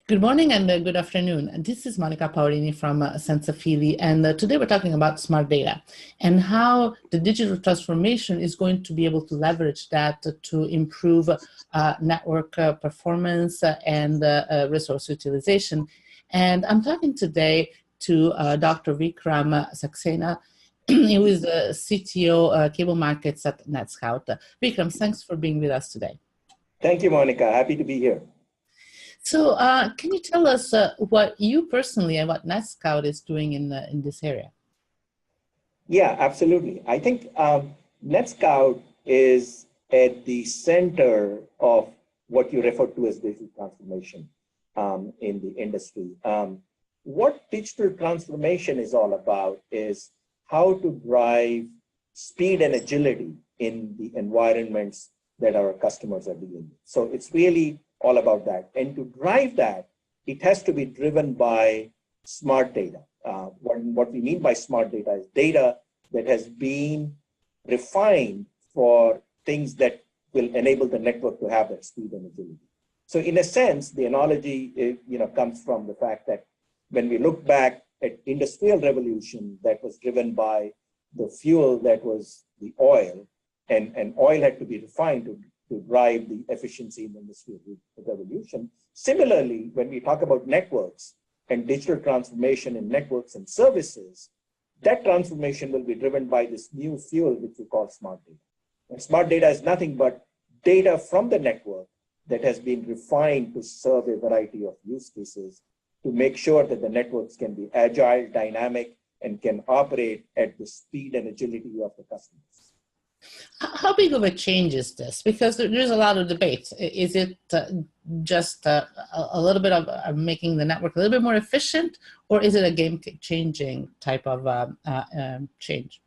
Good morning and good afternoon. This is Monica Paolini from Sensafili, and today we're talking about smart data and how the digital transformation is going to be able to leverage that to improve network performance and resource utilization. And I'm talking today to Dr. Vikram Saksena, who is the CTO Cable Markets at NETSCOUT. Vikram, thanks for being with us today. Thank you, Monica. Happy to be here. So can you tell us what you personally and what NETSCOUT is doing in this area? Yeah, absolutely. I think NETSCOUT is at the center of what you refer to as digital transformation in the industry. What digital transformation is all about is how to drive speed and agility in the environments that our customers are dealing with. So it's really all about that. And to drive that, it has to be driven by smart data. What we mean by smart data is data that has been refined for things that will enable the network to have that speed and agility. So in a sense, the analogy comes from the fact that when we look back at industrial revolution that was driven by the fuel that was the oil, and oil had to be refined to drive the efficiency in the industrial revolution. Similarly, when we talk about networks and digital transformation in networks and services, that transformation will be driven by this new fuel, which we call smart data. And smart data is nothing but data from the network that has been refined to serve a variety of use cases to make sure that the networks can be agile, dynamic, and can operate at the speed and agility of the customers. How big of a change is this? Because there's a lot of debate. Is it just a little bit of making the network a little bit more efficient, or is it a game-changing type of change?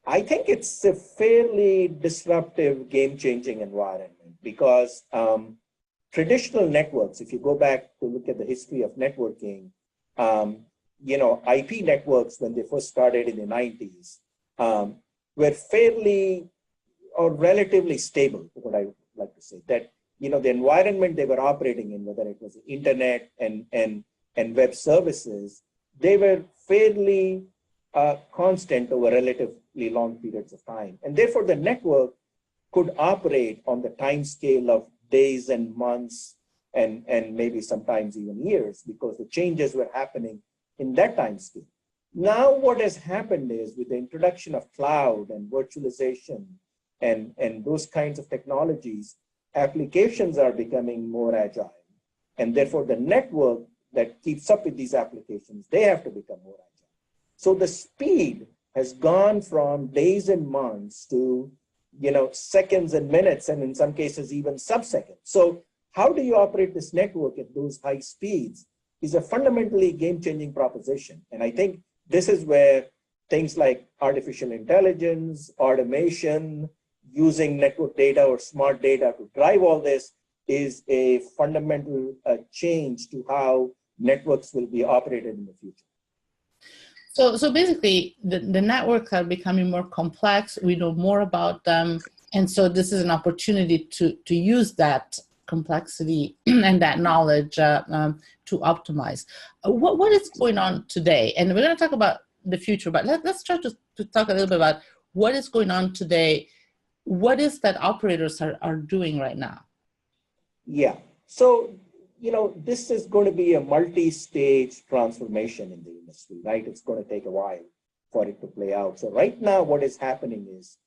I think it's a fairly disruptive, game-changing environment because traditional networks, if you go back to look at the history of networking, IP networks, when they first started in the 90s, were fairly or relatively stable, what I would like to say. That, the environment they were operating in, whether it was the internet and web services, they were fairly constant over relatively long periods of time. And therefore, the network could operate on the time scale of days and months and maybe sometimes even years because the changes were happening in that time scale. Now, what has happened is with the introduction of cloud and virtualization and those kinds of technologies, applications are becoming more agile. And therefore, the network that keeps up with these applications, they have to become more agile. So the speed has gone from days and months to seconds and minutes, and in some cases, even sub-seconds. So how do you operate this network at those high speeds is a fundamentally game-changing proposition. And I think this is where things like artificial intelligence, automation, using network data or smart data to drive all this is a fundamental change to how networks will be operated in the future. So basically, the networks are becoming more complex. We know more about them. And so this is an opportunity to use that complexity and that knowledge to optimize. What is going on today? And we're going to talk about the future, but let's try to talk a little bit about what is going on today. What is that operators are doing right now? Yeah. So, this is going to be a multi-stage transformation in the industry, right? It's going to take a while for it to play out. So right now, what is happening is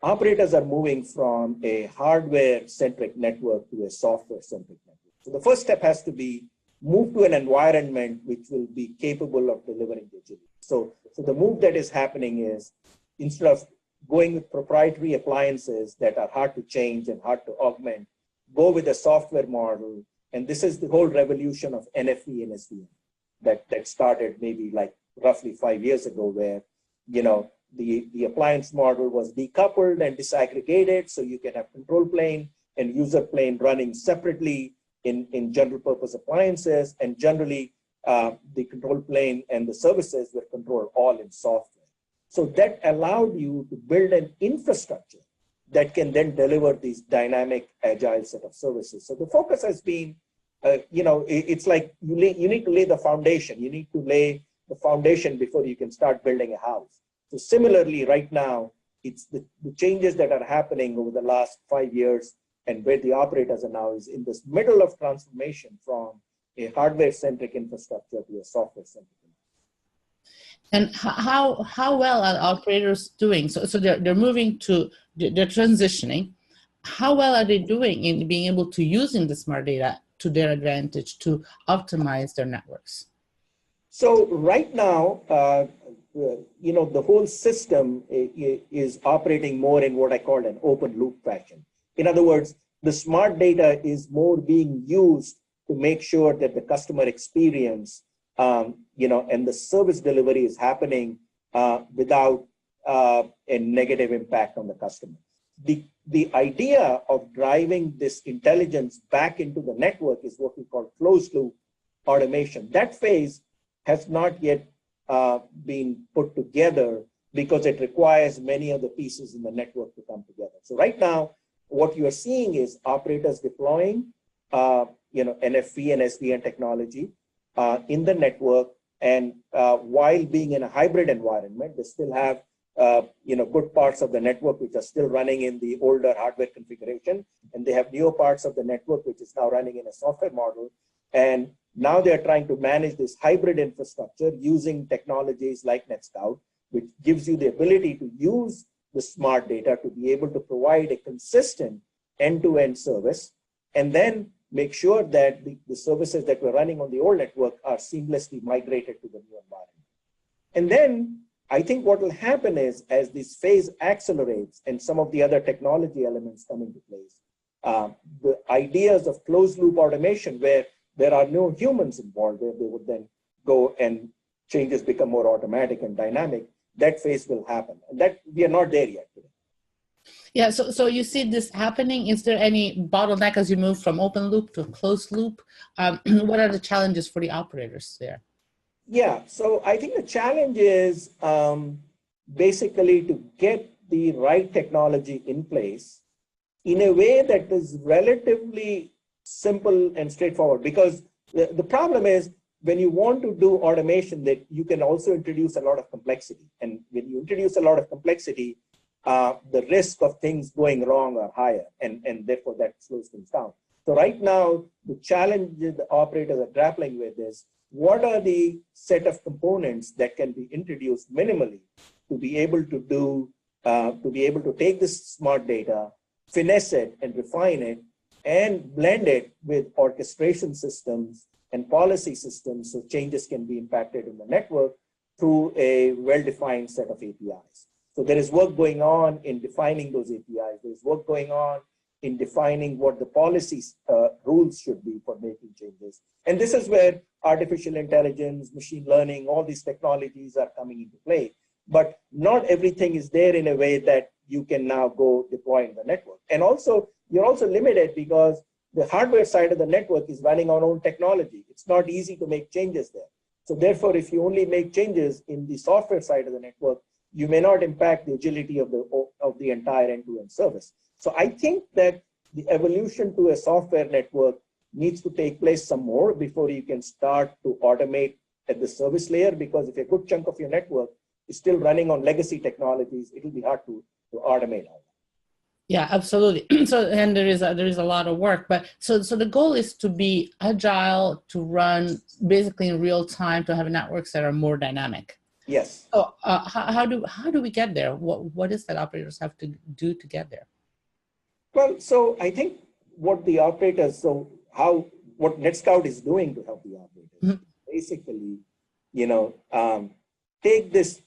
operators are moving from a hardware-centric network to a software-centric network. So the first step has to be move to an environment which will be capable of delivering the agility. So the move that is happening is instead of going with proprietary appliances that are hard to change and hard to augment, go with a software model. And this is the whole revolution of NFV and SDN that started maybe like roughly 5 years ago, where the appliance model was decoupled and disaggregated, so you can have control plane and user plane running separately in general purpose appliances, and generally the control plane and the services were controlled all in software. So that allowed you to build an infrastructure that can then deliver these dynamic, agile set of services. So the focus has been it's like you need to lay the foundation. You need to lay the foundation before you can start building a house. So similarly, right now, it's the changes that are happening over the last 5 years and where the operators are now is in this middle of transformation from a hardware-centric infrastructure to a software-centric infrastructure. And how well are operators doing? So they're moving to, they're transitioning. How well are they doing in being able to using the smart data to their advantage to optimize their networks? So right now, the whole system is operating more in what I call an open loop fashion. In other words, the smart data is more being used to make sure that the customer experience, and the service delivery is happening without a negative impact on the customer. The idea of driving this intelligence back into the network is what we call closed loop automation. That phase has not yet been put together because it requires many of the pieces in the network to come together. So right now, what you are seeing is operators deploying, NFV and SDN technology in the network, and while being in a hybrid environment, they still have good parts of the network which are still running in the older hardware configuration, and they have newer parts of the network which is now running in a software model. And now they're trying to manage this hybrid infrastructure using technologies like NETSCOUT, which gives you the ability to use the smart data to be able to provide a consistent end-to-end service, and then make sure that the services that were running on the old network are seamlessly migrated to the new environment. And then I think what will happen is, as this phase accelerates and some of the other technology elements come into place, the ideas of closed loop automation, where there are no humans involved, where they would then go and changes become more automatic and dynamic, that phase will happen. And that we are not there yet today. Yeah, so you see this happening. Is there any bottleneck as you move from open loop to closed loop? What are the challenges for the operators there? Yeah, so I think the challenge is basically to get the right technology in place in a way that is relatively simple and straightforward. Because the problem is, when you want to do automation, that you can also introduce a lot of complexity. And when you introduce a lot of complexity, the risk of things going wrong are higher, and therefore that slows things down. So right now, the challenge that the operators are grappling with is, what are the set of components that can be introduced minimally to be able to do, to be able to take this smart data, finesse it and refine it, and blend it with orchestration systems and policy systems so changes can be impacted in the network through a well-defined set of APIs. So there is work going on in defining those APIs. There's work going on in defining what the policies rules should be for making changes. And this is where artificial intelligence, machine learning, all these technologies are coming into play. But not everything is there in a way that you can now go deploy in the network. And also, you're also limited because the hardware side of the network is running on own technology. It's not easy to make changes there. So therefore, if you only make changes in the software side of the network, you may not impact the agility of the entire end-to-end service. So I think that the evolution to a software network needs to take place some more before you can start to automate at the service layer, because if a good chunk of your network is still running on legacy technologies, it will be hard to automate all that. Yeah, absolutely. So, and there is a lot of work, but so the goal is to be agile, to run basically in real time, to have networks that are more dynamic. Yes. So how do we get there? What is that operators have to do to get there? Well, so I think what the operators, what NETSCOUT is doing to help the operators, basically, take this,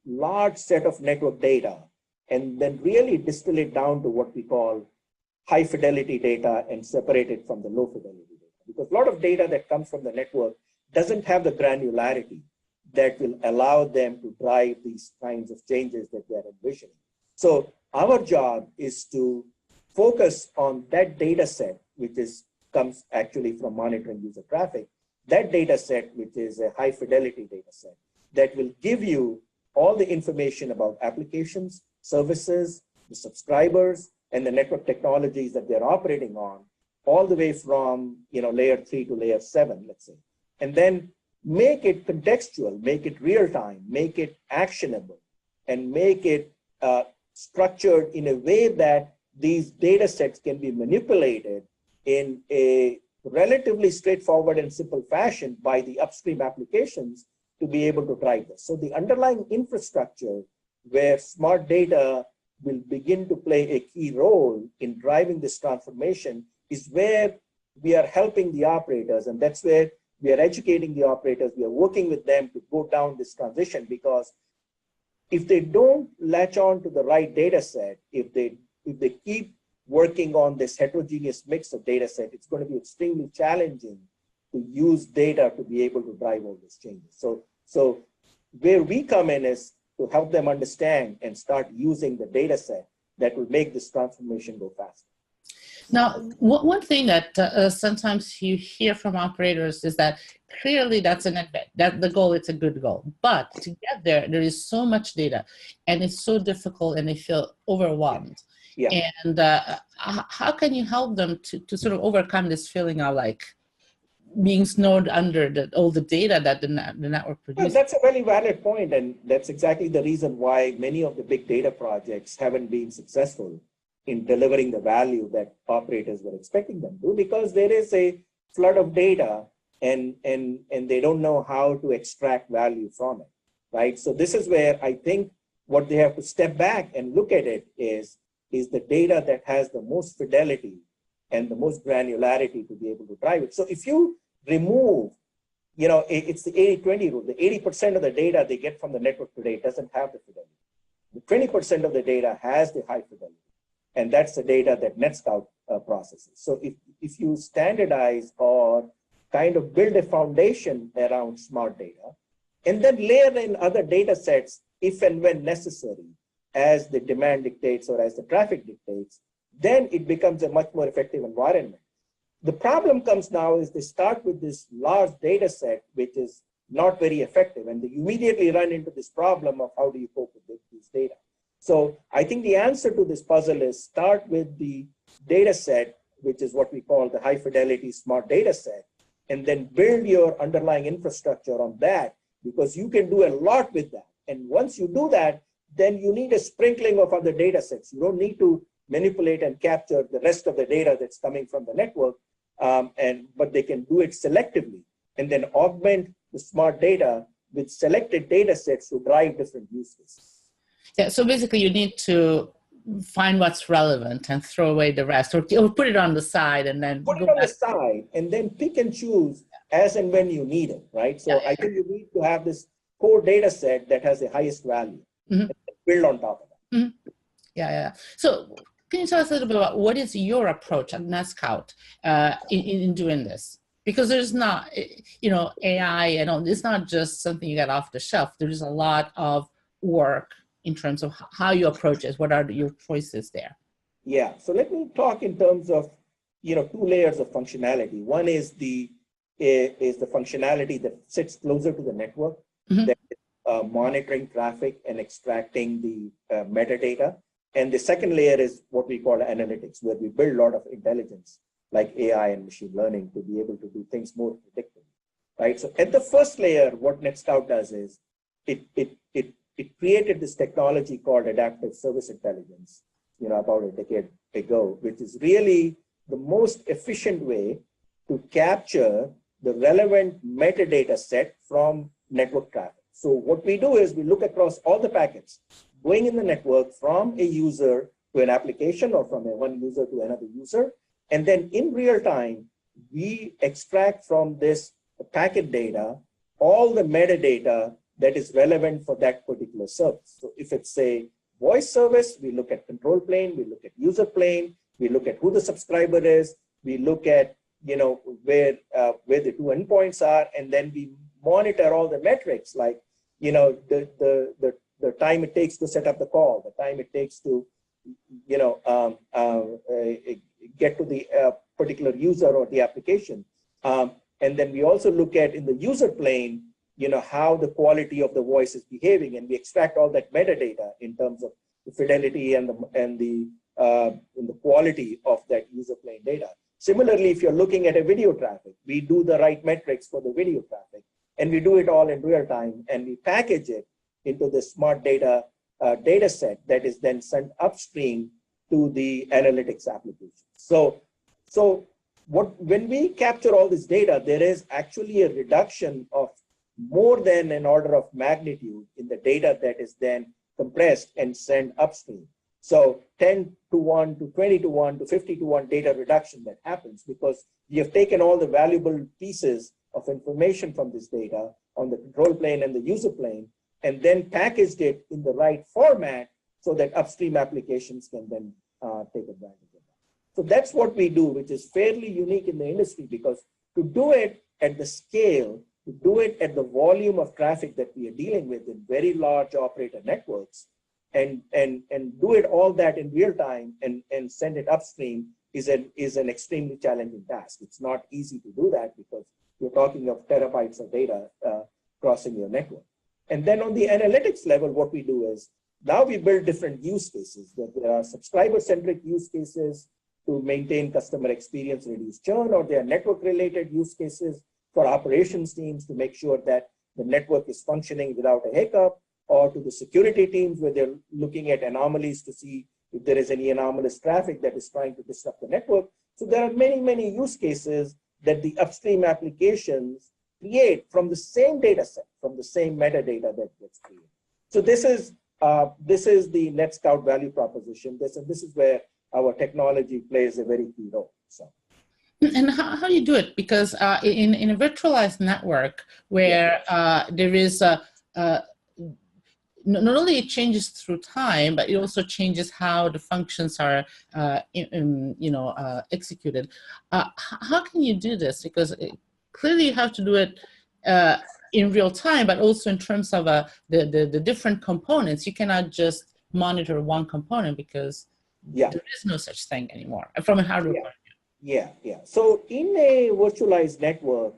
large set of network data and then really distill it down to what we call high fidelity data and separate it from the low fidelity data. Because a lot of data that comes from the network doesn't have the granularity that will allow them to drive these kinds of changes that they're envisioning. So our job is to focus on that data set, which comes actually from monitoring user traffic, that data set, which is a high fidelity data set, that will give you all the information about applications, services, the subscribers, and the network technologies that they're operating on, all the way from, layer 3 to layer 7, let's say, and then make it contextual, make it real time, make it actionable, and make it structured in a way that these data sets can be manipulated in a relatively straightforward and simple fashion by the upstream applications to be able to drive this. So the underlying infrastructure where smart data will begin to play a key role in driving this transformation is where we are helping the operators, and that's where we are educating the operators. We are working with them to go down this transition, because if they don't latch on to the right data set, if they keep working on this heterogeneous mix of data set, it's going to be extremely challenging to use data to be able to drive all these changes. So where we come in is to help them understand and start using the data set that will make this transformation go faster. Now, one thing that sometimes you hear from operators is that clearly that's an advantage, that the goal, it's a good goal. But to get there, there is so much data and it's so difficult and they feel overwhelmed. Yeah. And how can you help them to sort of overcome this feeling of like being snowed under all the data that the network produces? Well, that's a very valid point, and that's exactly the reason why many of the big data projects haven't been successful in delivering the value that operators were expecting them to, because there is a flood of data and they don't know how to extract value from it, right? So this is where I think what they have to step back and look at it is the data that has the most fidelity and the most granularity to be able to drive it. So if you remove, it's the 80-20 rule, the 80% of the data they get from the network today doesn't have the fidelity. The 20% of the data has the high fidelity. And that's the data that NETSCOUT processes. So if you standardize or kind of build a foundation around smart data, and then layer in other data sets if and when necessary, as the demand dictates or as the traffic dictates, then it becomes a much more effective environment. The problem comes now is they start with this large data set, which is not very effective, and they immediately run into this problem of how do you cope with these data. So I think the answer to this puzzle is start with the data set, which is what we call the high fidelity smart data set, and then build your underlying infrastructure on that, because you can do a lot with that. And once you do that, then you need a sprinkling of other data sets. You don't need to manipulate and capture the rest of the data that's coming from the network, but they can do it selectively and then augment the smart data with selected data sets to drive different use cases. Yeah, so basically you need to find what's relevant and throw away the rest, or put it on the side and then put it on the side and then pick and choose as and when you need it, right? So I think you need to have this core data set that has the highest value and build on top of that. Mm-hmm. Yeah. So can you tell us a little bit about what is your approach at NETSCOUT in doing this? Because there's not, AI and all, it's not just something you get off the shelf. There's a lot of work in terms of how you approach it. What are your choices there? Yeah, so let me talk in terms of, two layers of functionality. One is the functionality that sits closer to the network, that is monitoring traffic and extracting the metadata. And the second layer is what we call analytics, where we build a lot of intelligence like AI and machine learning to be able to do things more predictably, right? So at the first layer, what NETSCOUT does is it created this technology called adaptive service intelligence, about a decade ago, which is really the most efficient way to capture the relevant metadata set from network traffic. So what we do is we look across all the packets going in the network from a user to an application or from one user to another user. And then in real time, we extract from this packet data all the metadata that is relevant for that particular service. So if it's a voice service, we look at control plane, we look at user plane, we look at who the subscriber is, we look at where the two endpoints are, and then we monitor all the metrics like the time it takes to set up the call, the time it takes to get to the particular user or the application, and then we also look at in the user plane how the quality of the voice is behaving, and we extract all that metadata in terms of the fidelity and the quality of that user plane data. Similarly, if you're looking at a video traffic, we do the right metrics for the video traffic, and we do it all in real time, and we package it into the smart data data set that is then sent upstream to the analytics application. So when we capture all this data, there is actually a reduction of more than an order of magnitude in the data that is then compressed and sent upstream. So 10 to 1 to 20 to 1 to 50 to 1 data reduction that happens because we have taken all the valuable pieces of information from this data on the control plane and the user plane and then packaged it in the right format so that upstream applications can then take advantage of that. So that's what we do, which is fairly unique in the industry because to do it at the scale, to do it at the volume of traffic that we are dealing with in very large operator networks, and do it all that in real time and send it upstream is an extremely challenging task. It's not easy to do that because you're talking of terabytes of data crossing your network. And then on the analytics level, what we do is now we build different use cases. There are subscriber-centric use cases to maintain customer experience, reduce churn, or there are network-related use cases for operations teams to make sure that the network is functioning without a hiccup, or to the security teams where they're looking at anomalies to see if there is any anomalous traffic that is trying to disrupt the network. So there are many, many use cases that the upstream applications create from the same data set, from the same metadata that gets created. So this is the NETSCOUT value proposition. This is where our technology plays a very key role. So. And how do you do it? Because in a virtualized network where there is not only it changes through time, but it also changes how the functions are, executed. How can you do this? Because clearly you have to do it in real time, but also in terms of the different components. You cannot just monitor one component because there is no such thing anymore from a hardware point of view. Yeah. So in a virtualized network,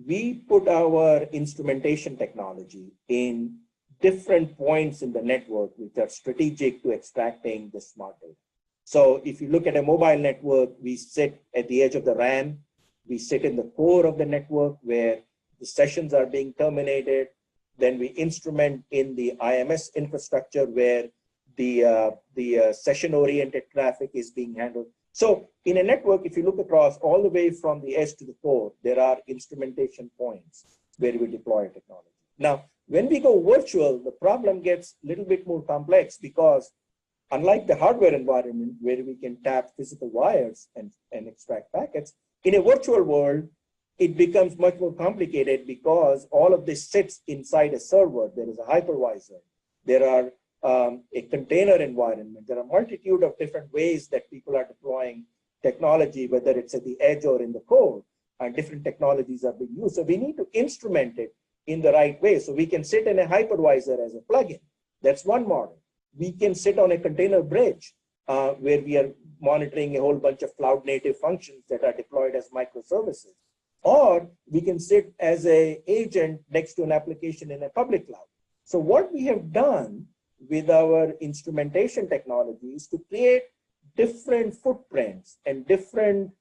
we put our instrumentation technology in different points in the network which are strategic to extracting the smart data. So if you look at a mobile network, we sit at the edge of the RAN, we sit in the core of the network where the sessions are being terminated, then we instrument in the IMS infrastructure where the session-oriented traffic is being handled. So in a network, if you look across all the way from the edge to the core, there are instrumentation points where we deploy technology. Now, when we go virtual, the problem gets a little bit more complex because unlike the hardware environment where we can tap physical wires and extract packets, in a virtual world, it becomes much more complicated because all of this sits inside a server. There is a hypervisor. There are a container environment. There are a multitude of different ways that people are deploying technology, whether it's at the edge or in the core, and different technologies are being used. So we need to instrument it in the right way. So we can sit in a hypervisor as a plugin. That's one model. We can sit on a container bridge where we are monitoring a whole bunch of cloud native functions that are deployed as microservices. Or we can sit as an agent next to an application in a public cloud. So what we have done with our instrumentation technology is to create different footprints and different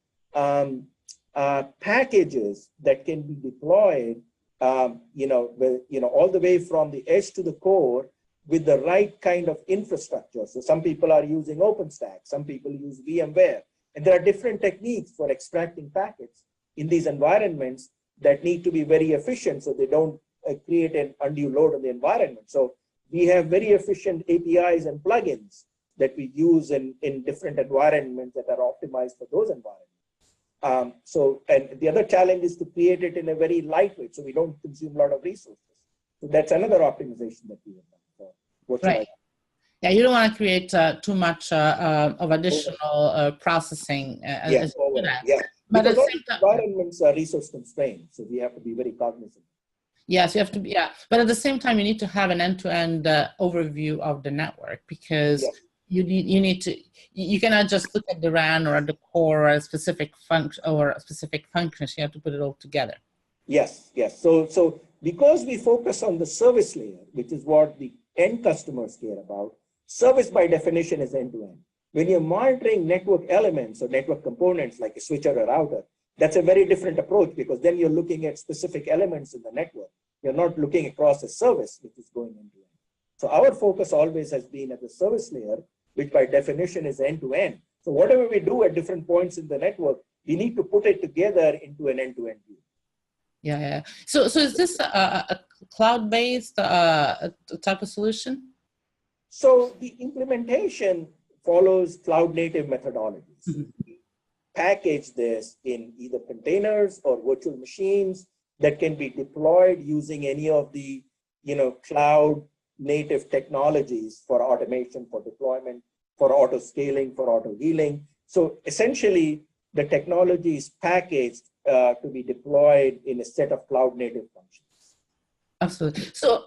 packages that can be deployed, all the way from the edge to the core with the right kind of infrastructure. So some people are using OpenStack, some people use VMware, and there are different techniques for extracting packets in these environments that need to be very efficient so they don't create an undue load on the environment. So we have very efficient APIs and plugins that we use in different environments that are optimized for those environments. And the other challenge is to create it in a very lightweight so we don't consume a lot of resources. So that's another optimization that we have done. So right. Yeah, you don't want to create too much of additional processing. But because all environments are resource constrained, so we have to be very cognizant. Yes, you have to be, but at the same time, you need to have an end-to-end overview of the network because you cannot just look at the RAN or at the core or a specific function or a specific functions. You have to put it all together. Yes. So because we focus on the service layer, which is what the end customers care about, service by definition is end-to-end. When you're monitoring network elements or network components like a switcher or router, that's a very different approach, because then you're looking at specific elements in the network. You're not looking across a service which is going end to end. So our focus always has been at the service layer, which by definition is end to end. So whatever we do at different points in the network, we need to put it together into an end to end view. Yeah. So is this a cloud-based type of solution? So the implementation follows cloud-native methodologies. Mm-hmm. Package this in either containers or virtual machines that can be deployed using any of the cloud-native technologies for automation, for deployment, for auto scaling, for auto healing. So essentially, the technology is packaged to be deployed in a set of cloud-native functions. Absolutely. So,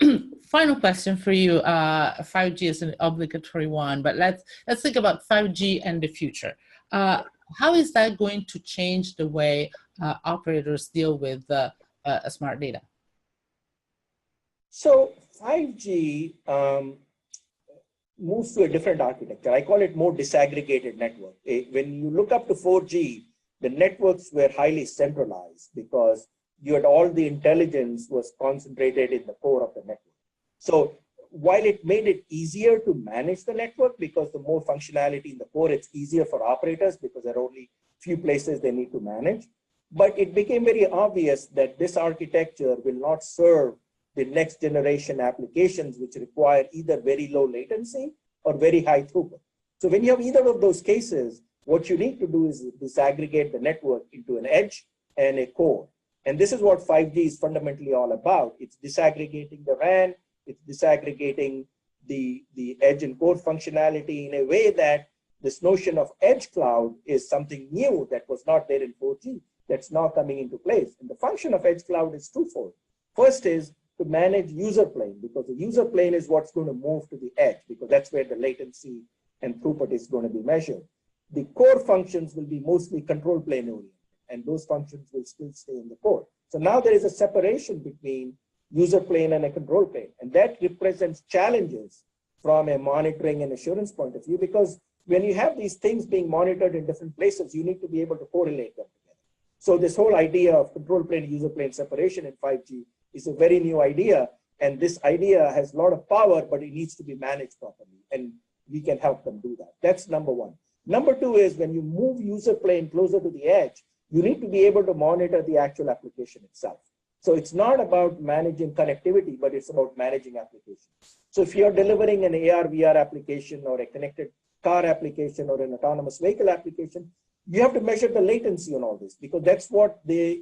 final question for you. 5G is an obligatory one, but let's think about 5G and the future. How is that going to change the way operators deal with smart data? So 5G moves to a different architecture. I call it more disaggregated network. When you look up to 4G, the networks were highly centralized because you had all the intelligence was concentrated in the core of the network. So while it made it easier to manage the network, because the more functionality in the core, it's easier for operators because there are only few places they need to manage. But it became very obvious that this architecture will not serve the next generation applications, which require either very low latency or very high throughput. So when you have either of those cases, what you need to do is disaggregate the network into an edge and a core. And this is what 5G is fundamentally all about. It's disaggregating the RAN, it's disaggregating the edge and core functionality in a way that this notion of edge cloud is something new that was not there in 4G that's now coming into place. And the function of edge cloud is twofold. First is to manage user plane, because the user plane is what's going to move to the edge, because that's where the latency and throughput is going to be measured. The core functions will be mostly control plane oriented, and those functions will still stay in the core. So now there is a separation between user plane and a control plane, and that represents challenges from a monitoring and assurance point of view, because when you have these things being monitored in different places, you need to be able to correlate them together. So this whole idea of control plane, user plane separation in 5G is a very new idea, and this idea has a lot of power, but it needs to be managed properly, and we can help them do that. That's number one. Number two is when you move user plane closer to the edge, you need to be able to monitor the actual application itself. So it's not about managing connectivity, but it's about managing applications. So if you're delivering an AR, VR application or a connected car application or an autonomous vehicle application, you have to measure the latency on all this, because that's what the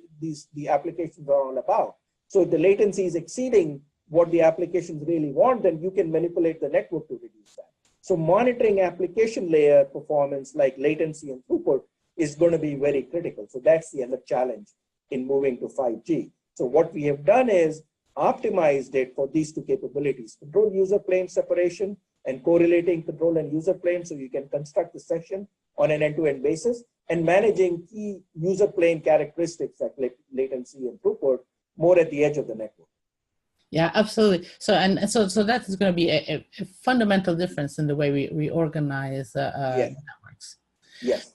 applications are all about. So if the latency is exceeding what the applications really want, then you can manipulate the network to reduce that. So monitoring application layer performance like latency and throughput is going to be very critical. So that's the other challenge in moving to 5G. So what we have done is optimized it for these two capabilities: control user plane separation and correlating control and user plane, so you can construct the session on an end-to-end basis, and managing key user plane characteristics like latency and throughput more at the edge of the network. Yeah, absolutely. So so that is going to be a fundamental difference in the way we organize yes. networks. Yes.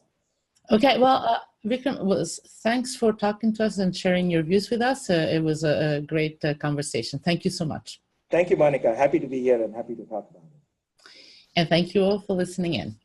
Okay. Well, Vikram, thanks for talking to us and sharing your views with us. It was a great conversation. Thank you so much. Thank you, Monica. Happy to be here and happy to talk about it. And thank you all for listening in.